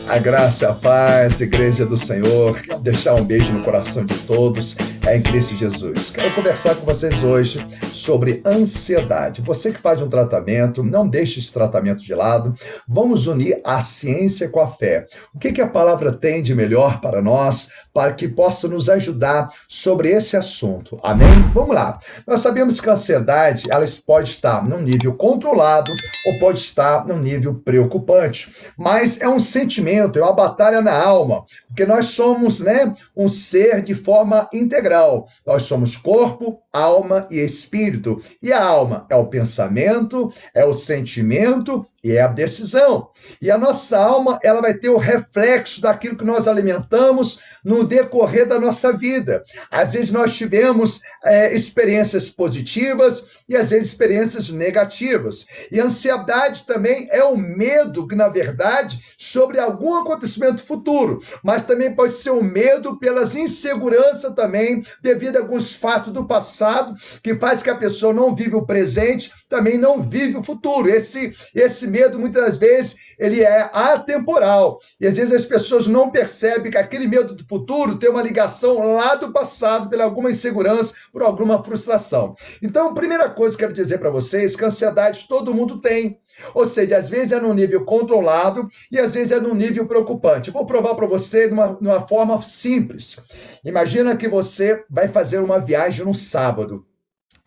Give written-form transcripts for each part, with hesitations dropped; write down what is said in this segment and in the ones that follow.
A graça e a paz, Igreja do Senhor. Quero deixar um beijo no coração de todos, em Cristo Jesus. Quero conversar com vocês hoje sobre ansiedade. Você que faz um tratamento, não deixe esse tratamento de lado. Vamos unir a ciência com a fé. O que a palavra tem de melhor para nós, para que possa nos ajudar sobre esse assunto? Amém? Vamos lá. Nós sabemos que a ansiedade, ela pode estar num nível controlado ou pode estar num nível preocupante. Mas é um sentimento, é uma batalha na alma, porque nós somos, um ser de forma integral. Nós somos corpo, alma e espírito. E a alma é o pensamento, é o sentimento e é a decisão. E a nossa alma, ela vai ter o reflexo daquilo que nós alimentamos no decorrer da nossa vida. Às vezes nós tivemos experiências positivas e às vezes experiências negativas. E a ansiedade também é o medo, que na verdade, sobre algum acontecimento futuro, mas também pode ser um medo pelas inseguranças também, devido a alguns fatos do passado, que faz que a pessoa não vive o presente, também não vive o futuro. Esse medo, muitas vezes, ele é atemporal. E às vezes as pessoas não percebem que aquele medo do futuro tem uma ligação lá do passado, por alguma insegurança, por alguma frustração. Então, a primeira coisa que eu quero dizer para vocês, que a ansiedade todo mundo tem. Ou seja, às vezes é num nível controlado e às vezes é num nível preocupante. Eu vou provar para você de uma forma simples. Imagina que você vai fazer uma viagem no sábado.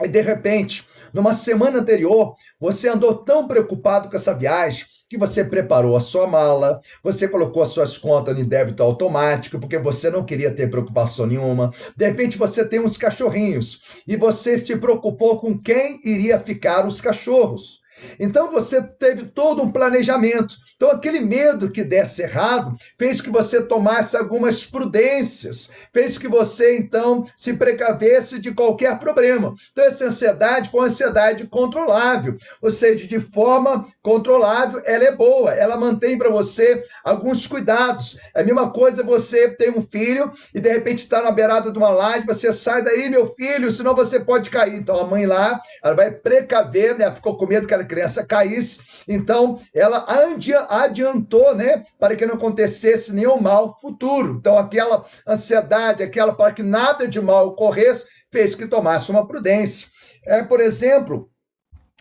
E de repente, numa semana anterior, você andou tão preocupado com essa viagem que você preparou a sua mala, você colocou as suas contas em débito automático, porque você não queria ter preocupação nenhuma. De repente, você tem uns cachorrinhos e você se preocupou com quem iria ficar os cachorros. Então, você teve todo um planejamento. Então, aquele medo que desse errado fez que você tomasse algumas prudências, fez que você, então, se precavesse de qualquer problema. Então, essa ansiedade foi uma ansiedade controlável, ou seja, de forma controlável, ela é boa, ela mantém para você alguns cuidados. É a mesma coisa você tem um filho e, de repente, está na beirada de uma laje, você sai daí, meu filho, senão você pode cair. Então, a mãe lá, ela vai precaver, né? Ficou com medo que a criança caísse, então ela adiantou, para que não acontecesse nenhum mal futuro. Então aquela ansiedade, para que nada de mal ocorresse, fez que tomasse uma prudência. Por exemplo,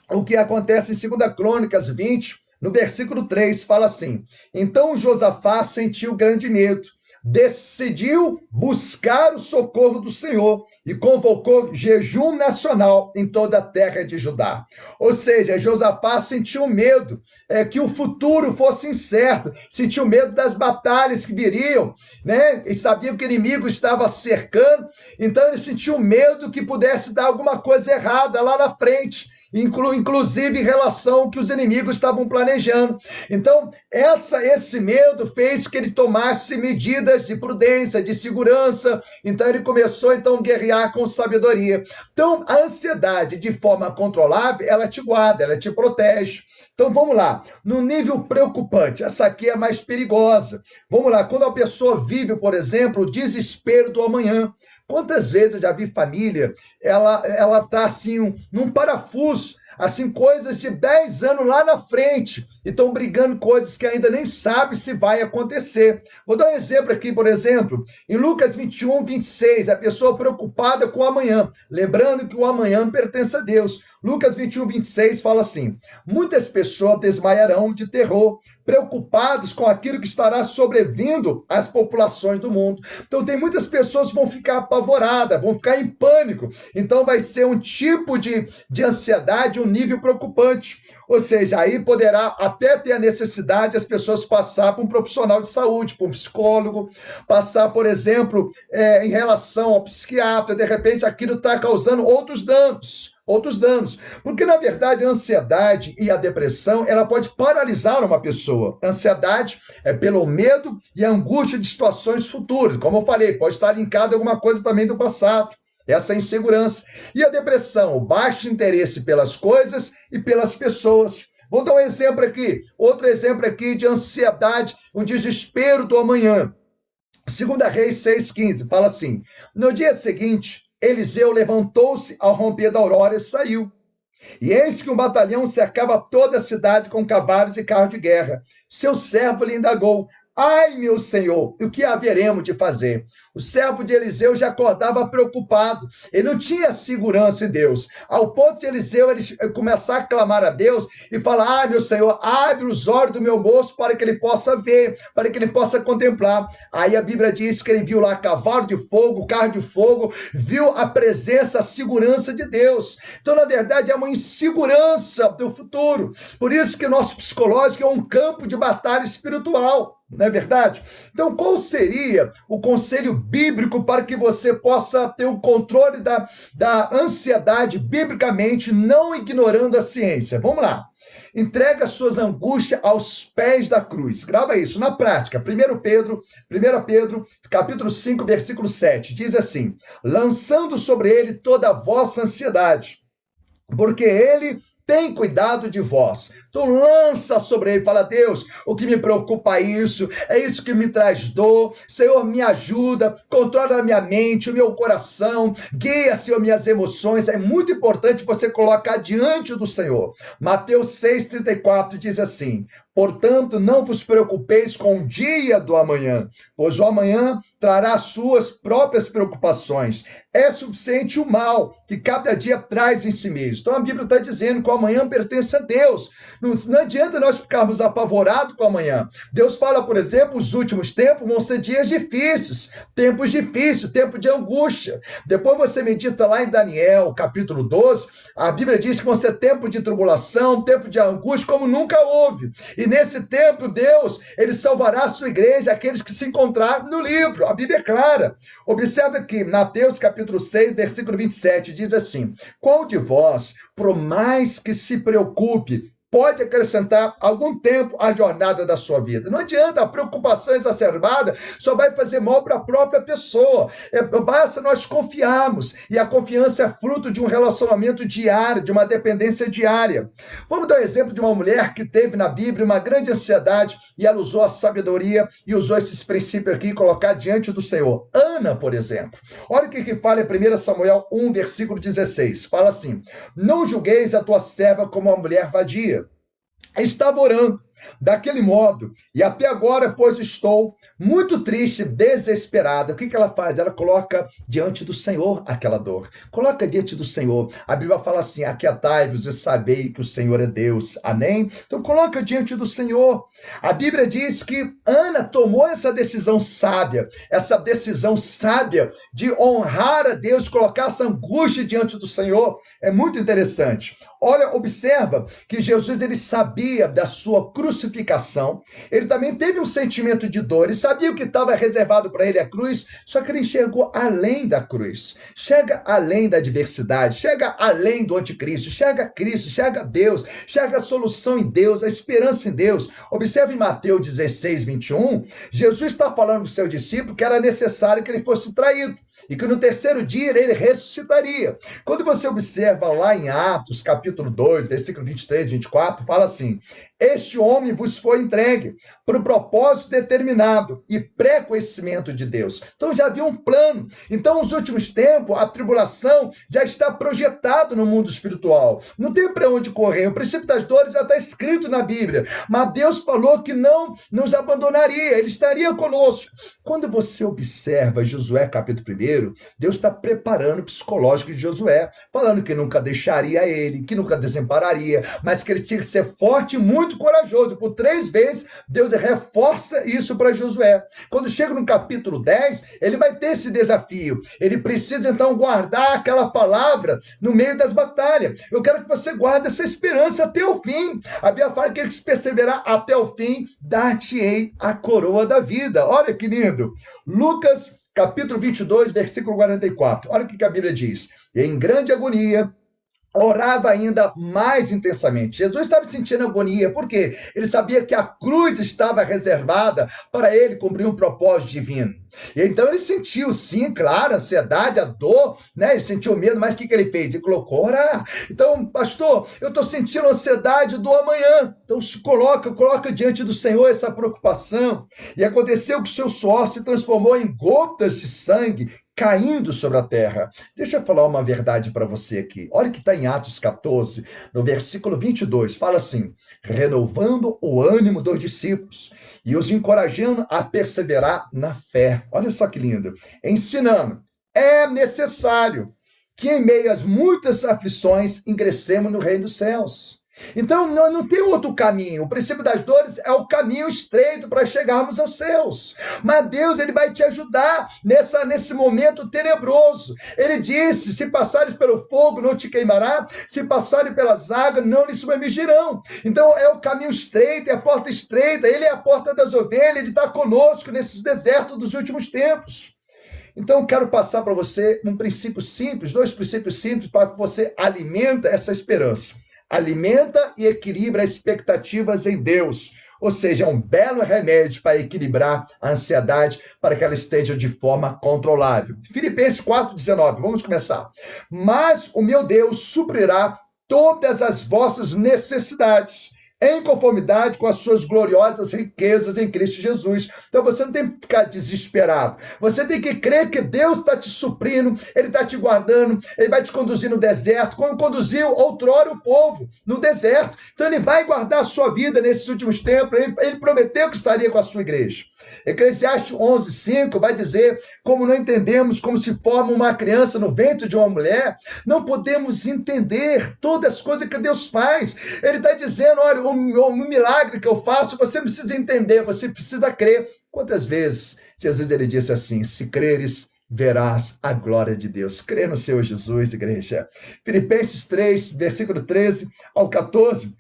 o que acontece em 2 Crônicas 20, no versículo 3, fala assim: então Josafá sentiu grande medo, decidiu buscar o socorro do Senhor e convocou jejum nacional em toda a terra de Judá. Ou seja, Josafá sentiu medo que o futuro fosse incerto, sentiu medo das batalhas que viriam, e sabia que o inimigo estava cercando, então ele sentiu medo que pudesse dar alguma coisa errada lá na frente, inclusive em relação ao que os inimigos estavam planejando. Então, esse medo fez que ele tomasse medidas de prudência, de segurança. Então, ele começou, a guerrear com sabedoria. Então, a ansiedade, de forma controlável, ela te guarda, ela te protege. Então, vamos lá. No nível preocupante, essa aqui é mais perigosa. Vamos lá. Quando a pessoa vive, por exemplo, o desespero do amanhã. Quantas vezes eu já vi família, ela tá assim, num parafuso, assim, coisas de 10 anos lá na frente, e estão brigando coisas que ainda nem sabe se vai acontecer. Vou dar um exemplo aqui, por exemplo, em Lucas 21, 26, a pessoa preocupada com o amanhã, lembrando que o amanhã pertence a Deus. Lucas 21, 26 fala assim: muitas pessoas desmaiarão de terror, preocupados com aquilo que estará sobrevindo às populações do mundo. Então, tem muitas pessoas que vão ficar apavoradas, vão ficar em pânico. Então, vai ser um tipo de ansiedade, um nível preocupante. Ou seja, aí poderá até ter a necessidade de as pessoas passar para um profissional de saúde, para um psicólogo, passar, por exemplo, em relação ao psiquiatra, de repente aquilo está causando outros danos. Porque, na verdade, a ansiedade e a depressão, ela pode paralisar uma pessoa. A ansiedade é pelo medo e a angústia de situações futuras. Como eu falei, pode estar linkado a alguma coisa também do passado. Essa insegurança. E a depressão, o baixo interesse pelas coisas e pelas pessoas. Vou dar um exemplo aqui, outro exemplo aqui de ansiedade, um desespero do amanhã. 2 Reis 6,15, fala assim: no dia seguinte, Eliseu levantou-se ao romper da aurora e saiu. E eis que um batalhão cercava toda a cidade com cavalos e carros de guerra. Seu servo lhe indagou: Ai, meu Senhor, o que haveremos de fazer? O servo de Eliseu já acordava preocupado. Ele não tinha segurança em Deus. Ao ponto de Eliseu ele começar a clamar a Deus e falar: ai, meu Senhor, abre os olhos do meu moço para que ele possa ver, para que ele possa contemplar. Aí a Bíblia diz que ele viu lá cavalo de fogo, carro de fogo, viu a presença, a segurança de Deus. Então, na verdade, é uma insegurança do futuro. Por isso que o nosso psicológico é um campo de batalha espiritual. Não é verdade? Então, qual seria o conselho bíblico para que você possa ter o controle da ansiedade biblicamente, não ignorando a ciência? Vamos lá. Entrega suas angústias aos pés da cruz. Grava isso na prática. 1 Pedro, capítulo 5, versículo 7, diz assim: lançando sobre ele toda a vossa ansiedade, porque ele tem cuidado de vós. Então lança sobre ele, fala: Deus, o que me preocupa é isso que me traz dor. Senhor, me ajuda, controla a minha mente, o meu coração, guia, Senhor, minhas emoções. É muito importante você colocar diante do Senhor. Mateus 6,34 diz assim: portanto, não vos preocupeis com o dia do amanhã, pois o amanhã trará suas próprias preocupações. É suficiente o mal que cada dia traz em si mesmo. Então a Bíblia está dizendo que o amanhã pertence a Deus. Não adianta nós ficarmos apavorados com o amanhã. Deus fala, por exemplo, os últimos tempos vão ser dias difíceis, tempo de angústia. Depois você medita lá em Daniel, capítulo 12, a Bíblia diz que vão ser tempo de tribulação, tempo de angústia, como nunca houve. E nesse tempo, Deus, ele salvará a sua igreja, aqueles que se encontrarem no livro. A Bíblia é clara. Observe que Mateus, capítulo 6, versículo 27, diz assim: qual de vós, por mais que se preocupe, pode acrescentar algum tempo à jornada da sua vida? Não adianta, a preocupação exacerbada só vai fazer mal para a própria pessoa. Basta nós confiarmos, e a confiança é fruto de um relacionamento diário, de uma dependência diária. Vamos dar um exemplo de uma mulher que teve na Bíblia uma grande ansiedade, e ela usou a sabedoria e usou esses princípios aqui e colocar diante do Senhor. Ana, por exemplo. Olha o que fala em 1 Samuel 1, versículo 16. Fala assim: não julgueis a tua serva como uma mulher vadia. Estava orando daquele modo, e até agora, pois estou muito triste, desesperada. O que ela faz? Ela coloca diante do Senhor aquela dor. Coloca diante do Senhor. A Bíblia fala assim: aquietai-vos e sabei que o Senhor é Deus. Amém? Então coloca diante do Senhor. A Bíblia diz que Ana tomou essa decisão sábia de honrar a Deus, de colocar essa angústia diante do Senhor. É muito interessante. Olha, observa que Jesus, ele sabia da sua crucificação, ele também teve um sentimento de dor, ele sabia o que estava reservado para ele, a cruz, só que ele enxergou além da cruz, chega além da adversidade, chega além do anticristo, chega Cristo, chega Deus, chega a solução em Deus, a esperança em Deus. Observe em Mateus 16, 21, Jesus está falando para o seu discípulo que era necessário que ele fosse traído, e que no terceiro dia ele ressuscitaria. Quando você observa lá em Atos, capítulo 2, versículo 23 e 24, fala assim: este homem vos foi entregue por um propósito determinado e pré-conhecimento de Deus. Então já havia um plano. Então, nos últimos tempos, a tribulação já está projetado no mundo espiritual. Não tem para onde correr. O princípio das dores já está escrito na Bíblia. Mas Deus falou que não nos abandonaria, ele estaria conosco. Quando você observa Josué, capítulo 1, Deus está preparando o psicológico de Josué, falando que nunca deixaria ele, que nunca desampararia, mas que ele tinha que ser forte e muito corajoso. Por 3 vezes, Deus reforça isso para Josué. Quando chega no capítulo 10, ele vai ter esse desafio. Ele precisa, então, guardar aquela palavra no meio das batalhas. Eu quero que você guarde essa esperança até o fim. A Bíblia fala que ele que perseverar até o fim, dar-te-ei a coroa da vida. Olha que lindo. Lucas, capítulo 22, versículo 44. Olha o que a Bíblia diz: e em grande agonia, orava ainda mais intensamente. Jesus estava sentindo agonia, porque ele sabia que a cruz estava reservada para ele cumprir um propósito divino. E então ele sentiu, sim, claro, a ansiedade, a dor, né? Ele sentiu medo, mas o que ele fez? Ele colocou orar. Então, pastor, eu estou sentindo a ansiedade do amanhã. Então, coloca diante do Senhor essa preocupação. E aconteceu que o seu suor se transformou em gotas de sangue caindo sobre a terra. Deixa eu falar uma verdade para você aqui. Olha que está em Atos 14, no versículo 22, fala assim: renovando o ânimo dos discípulos e os encorajando a perseverar na fé. Olha só que lindo. Ensinando. É necessário que em meio às muitas aflições ingressemos no reino dos céus. Então, não tem outro caminho. O princípio das dores é o caminho estreito para chegarmos aos céus. Mas Deus, ele vai te ajudar nesse momento tenebroso. Ele disse: se passares pelo fogo, não te queimará. Se passares pelas águas, não lhe submergirão. Então, é o caminho estreito, é a porta estreita. Ele é a porta das ovelhas. Ele está conosco nesses desertos dos últimos tempos. Então, quero passar para você um princípio simples, 2 princípios simples, para que você alimenta essa esperança. Alimenta e equilibra expectativas em Deus. Ou seja, é um belo remédio para equilibrar a ansiedade, para que ela esteja de forma controlável. Filipenses 4,19, vamos começar. Mas o meu Deus suprirá todas as vossas necessidades, em conformidade com as suas gloriosas riquezas em Cristo Jesus. Então você não tem que ficar desesperado. Você tem que crer que Deus está te suprindo, Ele está te guardando, Ele vai te conduzir no deserto, como conduziu outrora o povo no deserto. Então Ele vai guardar a sua vida nesses últimos tempos. Ele prometeu que estaria com a sua igreja. Eclesiastes 11:5 vai dizer: como não entendemos como se forma uma criança no ventre de uma mulher, não podemos entender todas as coisas que Deus faz. Ele está dizendo: olha, o milagre que eu faço, você precisa entender, você precisa crer. Quantas vezes Jesus ele disse assim: se creres, verás a glória de Deus. Crê no Senhor Jesus, igreja. Filipenses 3, versículo 13 ao 14,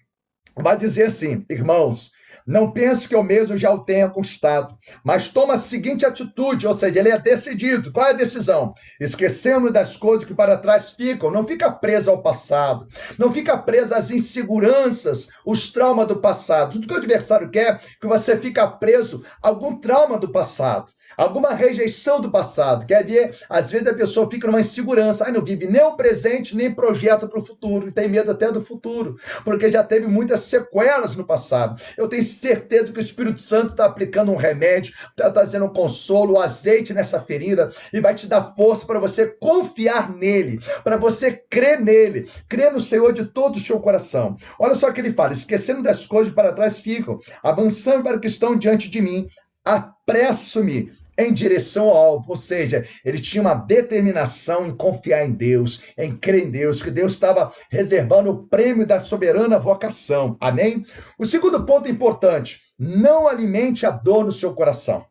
vai dizer assim: irmãos, não penso que eu mesmo já o tenha conquistado, mas toma a seguinte atitude, ou seja, ele é decidido. Qual é a decisão? Esquecemos das coisas que para trás ficam, não fica preso ao passado, não fica preso às inseguranças, os traumas do passado. Tudo que o adversário quer é que você fica preso a algum trauma do passado, alguma rejeição do passado. Quer ver? Às vezes a pessoa fica numa insegurança, não vive nem o presente, nem projeta para o futuro, e tem medo até do futuro, porque já teve muitas sequelas no passado. Eu tenho certeza que o Espírito Santo está aplicando um remédio, está trazendo um consolo, um azeite nessa ferida, e vai te dar força para você confiar nele, para você crer nele, crer no Senhor de todo o seu coração. Olha só o que ele fala: esquecendo das coisas que para trás ficam, avançando para o que estão diante de mim, apresso-me em direção ao alvo. Ou seja, ele tinha uma determinação em confiar em Deus, em crer em Deus, que Deus estava reservando o prêmio da soberana vocação. Amém? O segundo ponto importante: não alimente a dor no seu coração,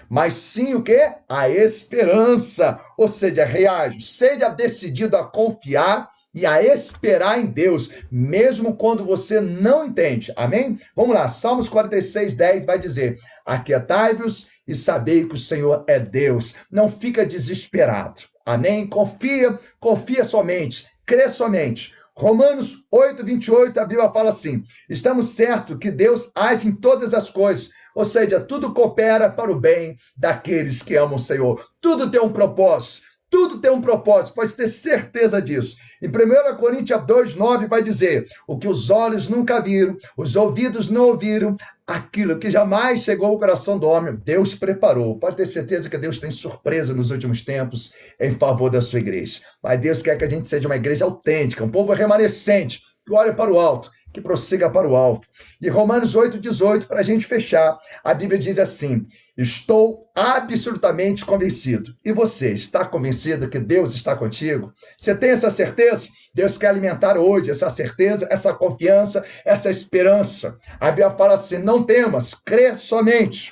mas sim o quê? A esperança. Ou seja, reage, seja decidido a confiar e a esperar em Deus, mesmo quando você não entende. Amém? Vamos lá, Salmos 46:10 vai dizer: aquietai-vos e sabei que o Senhor é Deus. Não fica desesperado. Amém? Confia somente, crê somente. Romanos 8:28, a Bíblia fala assim: estamos certos que Deus age em todas as coisas, ou seja, tudo coopera para o bem daqueles que amam o Senhor. Tudo tem um propósito. Tudo tem um propósito, pode ter certeza disso. Em 1 Coríntios 2:9 vai dizer: o que os olhos nunca viram, os ouvidos não ouviram, aquilo que jamais chegou ao coração do homem, Deus preparou. Pode ter certeza que Deus tem surpresa nos últimos tempos em favor da sua igreja. Mas Deus quer que a gente seja uma igreja autêntica, um povo remanescente, que olha para o alto, que prossiga para o alvo. E Romanos 8:18, para a gente fechar, a Bíblia diz assim: estou absolutamente convencido. E você, está convencido que Deus está contigo? Você tem essa certeza? Deus quer alimentar hoje essa certeza, essa confiança, essa esperança. A Bíblia fala assim: não temas, crê somente.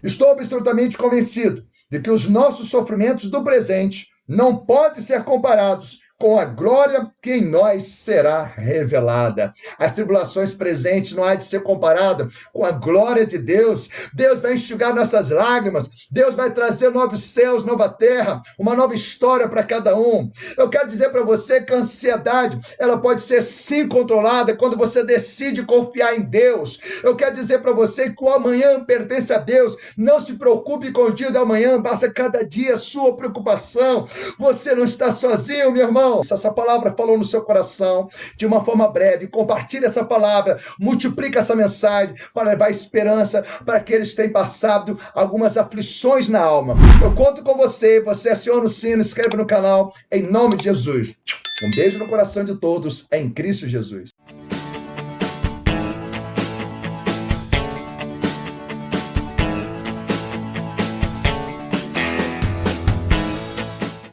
Estou absolutamente convencido de que os nossos sofrimentos do presente não podem ser comparados com a glória que em nós será revelada. As tribulações presentes não há de ser comparada com a glória de Deus. Deus vai enxugar nossas lágrimas. Deus vai trazer novos céus, nova terra, uma nova história para cada um. Eu quero dizer para você que a ansiedade, ela pode ser sim controlada quando você decide confiar em Deus. Eu quero dizer para você que o amanhã pertence a Deus. Não se preocupe com o dia do amanhã, basta cada dia a sua preocupação. Você não está sozinho, meu irmão. coração. Se essa palavra falou no seu coração de uma forma breve, compartilhe essa palavra, multiplica essa mensagem para levar esperança para aqueles que têm passado algumas aflições na alma. Eu conto com você aciona o sino, inscreve no canal, em nome de Jesus. Um beijo no coração de todos, em Cristo Jesus.